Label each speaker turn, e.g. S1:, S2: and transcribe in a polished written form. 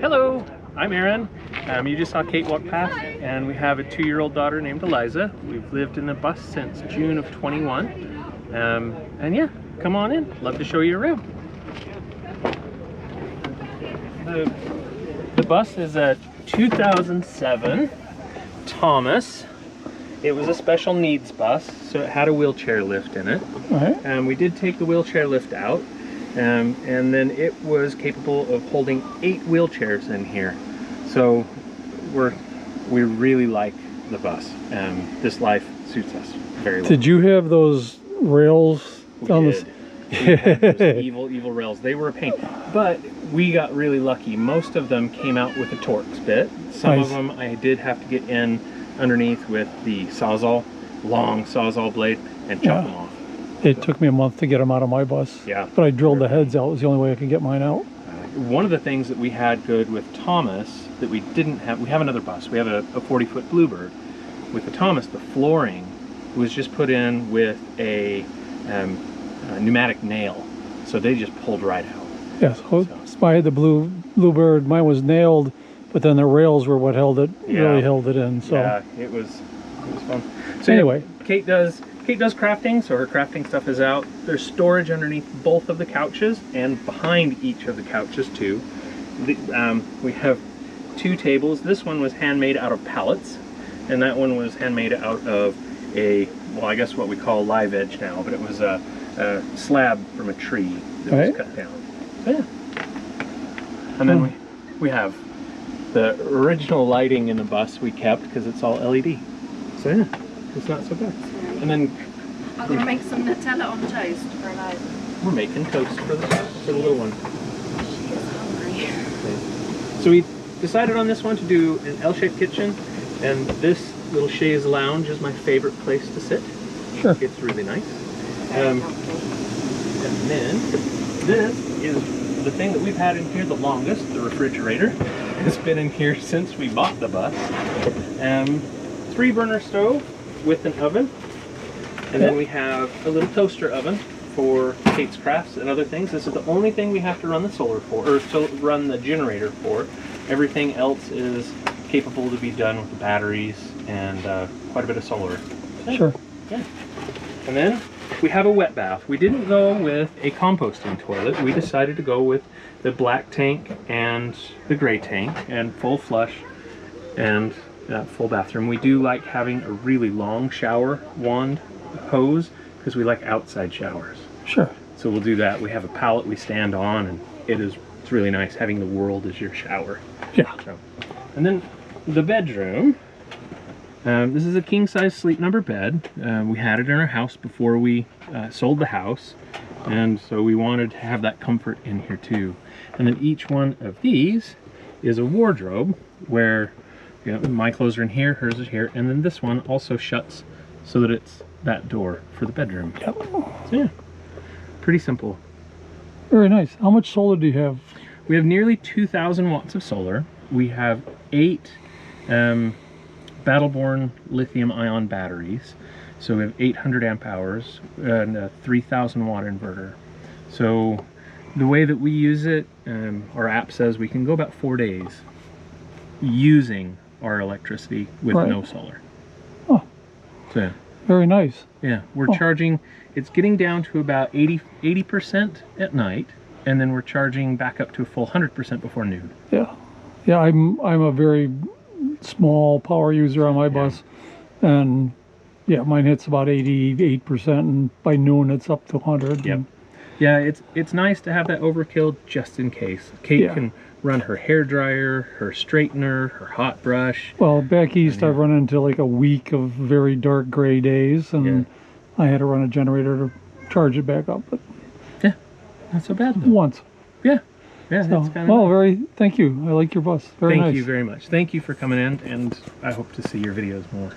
S1: Hello, I'm Aaron. You just saw Kate walk past, and we have a 2-year-old daughter named Eliza. We've lived in the bus since June of 21. And yeah, come on in. Love to show you around. The bus is a 2007 Thomas. It was a special needs bus, so it had a wheelchair lift in it.
S2: Right.
S1: We did take the wheelchair lift out, and then it was capable of holding 8 wheelchairs in here. So we really like the bus. This life suits us very well.
S2: Did you have those rails on
S1: We had those evil rails. They were a pain, but we got really lucky. Most of them came out with a Torx bit. Some of them I did have to get in underneath with the Sawzall, long Sawzall blade, and chop them off.
S2: It took me a month to get them out of my bus.
S1: Yeah.
S2: But I drilled the heads out. It was the only way I could get mine out.
S1: One of the things that we had good with Thomas that we didn't have, we have another bus. We have a 40-foot Bluebird. With the Thomas, the flooring was just put in with a pneumatic nail. So they just pulled right out.
S2: Yes, so I had the Bluebird. Mine was nailed, but then the rails were what held it, really held it in. So
S1: yeah, it was fun. So anyway, Kate does crafting, so her crafting stuff is out. There's storage underneath both of the couches and behind each of the couches too. We have 2 tables. This one was handmade out of pallets, and that one was handmade out of well, I guess what we call live edge now, but it was a slab from a tree that was cut down. So yeah. And then we have the original lighting in the bus we kept because it's all LED. So yeah, it's not so bad. And then
S3: I'm going to make some Nutella on toast for Eliza.
S1: we're making toast for the little one.
S3: She is hungry.
S1: So we decided on this one to do an L-shaped kitchen, and this little chaise lounge is my favorite place to sit.
S2: Sure.
S1: It's really nice. And then this is the thing that we've had in here the longest, the refrigerator. It's been in here since we bought the bus. 3-burner stove with an oven. And then we have a little toaster oven for Kate's crafts and other things. This is the only thing we have to run the solar for, or to run the generator for. Everything else is capable to be done with the batteries and quite a bit of solar.
S2: Sure.
S1: Yeah. And then we have a wet bath. We didn't go with a composting toilet. We decided to go with the black tank and the gray tank and full flush and full bathroom. We do like having a really long shower wand hose because we like outside showers.
S2: Sure.
S1: So we'll do that. We have a pallet we stand on, and it's really nice having the world as your shower.
S2: Yeah.
S1: So, and then the bedroom. This is a king-size sleep number bed. We had it in our house before we sold the house, and so we wanted to have that comfort in here too. And then each one of these is a wardrobe where my clothes are in here, hers is here, and then this one also shuts so that it's that door for the bedroom.
S2: Yep.
S1: So yeah, pretty simple.
S2: Very nice. How much solar do you have?
S1: We have nearly 2,000 watts of solar. We have 8 Battleborn lithium-ion batteries. So we have 800 amp hours and a 3,000 watt inverter. So the way that we use it, our app says we can go about 4 days using our electricity with no solar.
S2: Oh.
S1: So yeah.
S2: Very nice.
S1: Yeah, we're charging, it's getting down to about 80% at night, and then we're charging back up to a full 100% before noon.
S2: Yeah. Yeah, I'm a very small power user on my bus, and yeah, mine hits about 88%, and by noon it's up to 100.
S1: Yep. Yeah, it's nice to have that overkill just in case. Kate can run her hair dryer, her straightener, her hot brush.
S2: Well, back east I've run into like a week of very dark gray days, and I had to run a generator to charge it back up. But
S1: yeah, not so bad though.
S2: Once.
S1: Yeah. Yeah,
S2: so,
S1: that's kind of
S2: well, thank you. I like your bus. Very nice.
S1: Thank you very much. Thank you for coming in, and I hope to see your videos more.